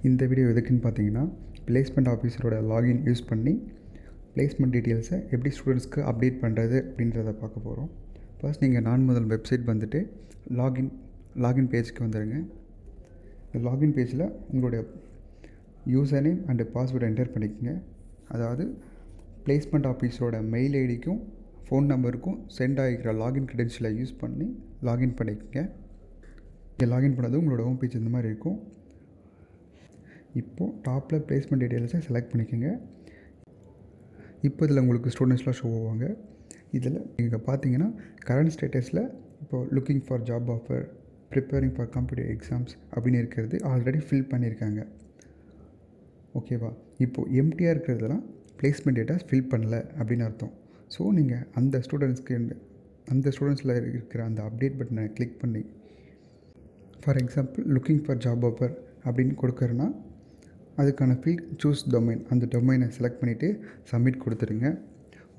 இந்த வீடியோ எதுக்குன்னு பார்த்தீங்கன்னா, பிளேஸ்மெண்ட் ஆஃபீஸரோட லாகின் யூஸ் பண்ணி பிளேஸ்மெண்ட் டீட்டெயில்ஸை எப்படி ஸ்டூடெண்ட்ஸ்க்கு அப்டேட் பண்ணுறது அப்படின்றத பார்க்க போகிறோம். ஃபர்ஸ்ட் நீங்கள் நான் முதல் வெப்சைட் வந்துட்டு லாகின் பேஜுக்கு வந்துடுங்க. இந்த லாகின் பேஜில் உங்களுடைய user name and password enter பண்ணிக்கோங்க. அதாவது பிளேஸ்மெண்ட் ஆஃபீஸரோட மெயில் ஐடிக்கும் ஃபோன் நம்பருக்கும் சென்ட் ஆகிக்கிற லாகின் க்ரெடென்ஷியலை யூஸ் பண்ணி லாகின் பண்ணிக்கோங்க. இங்கே லாகின் பண்ணது உங்களோட ஹோம் பேஜ் இந்த மாதிரி இருக்கும். இப்போது டாப்பில் பிளேஸ்மெண்ட் டீட்டெயில்ஸை செலக்ட் பண்ணிக்கோங்க. இப்போ இதில் உங்களுக்கு ஸ்டூடெண்ட்ஸ்லாம் ஷோ ஆவாங்க. இதில் நீங்கள் பார்த்தீங்கன்னா கரண்ட் ஸ்டேட்டஸில் இப்போது looking for job offer, preparing for competitive exams அப்படின்னு இருக்கிறது ஆல்ரெடி ஃபில் பண்ணியிருக்காங்க. ஓகேவா? இப்போது எம்டியாக இருக்கிறதெல்லாம் பிளேஸ்மெண்ட் டேட்டாஸ் ஃபில் பண்ணல அப்படின்னு அர்த்தம். ஸோ நீங்கள் அந்த ஸ்டூடெண்ட்ஸில் இருக்கிற அந்த அப்டேட் பட்டனை கிளிக் பண்ணி, for example looking for job offer அப்படின்னு கொடுக்குறேன்னா அதுக்கான ஃபீல்ட் சூஸ் டொமைன், அந்த டொமைனை செலக்ட் பண்ணிவிட்டு சப்மிட் கொடுத்துருங்க.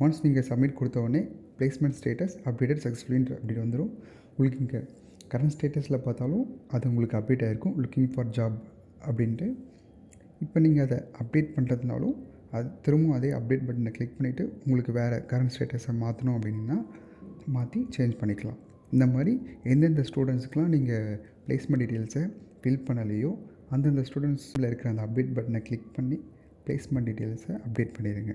ஒன்ஸ் நீங்கள் சப்மிட் கொடுத்த உடனே பிளேஸ்மெண்ட் ஸ்டேட்டஸ் அப்டேட்டட் சக்ஸஸ்ஃபுல்லின்ற அப்படி வந்துடும். உங்களுக்கு இங்கே கரண்ட் ஸ்டேட்டஸில் பார்த்தாலும் அது உங்களுக்கு அப்டேட் ஆகிருக்கும், லுக்கிங் ஃபார் ஜாப் அப்படின்ட்டு. இப்போ நீங்கள் அதை அப்டேட் பண்ணுறதுனாலும் அது திரும்பவும் அதே அப்டேட் பட்டனை கிளிக் பண்ணிவிட்டு உங்களுக்கு வேறு கரண்ட் ஸ்டேட்டஸை மாற்றணும் அப்படின்னா மாற்றி சேஞ்ச் பண்ணிக்கலாம். இந்த மாதிரி எந்தெந்த ஸ்டூடெண்ட்ஸுக்கெலாம் நீங்கள் பிளேஸ்மெண்ட் டீட்டெயில்ஸை ஃபில் பண்ணலையோ அந்தந்த ஸ்டூடெண்ட்ஸில் இருக்கிற அந்த அப்டேட் பட்டனை கிளிக் பண்ணி பிளேஸ்மெண்ட் டீட்டெயில்ஸை அப்டேட் பண்ணிடுங்க.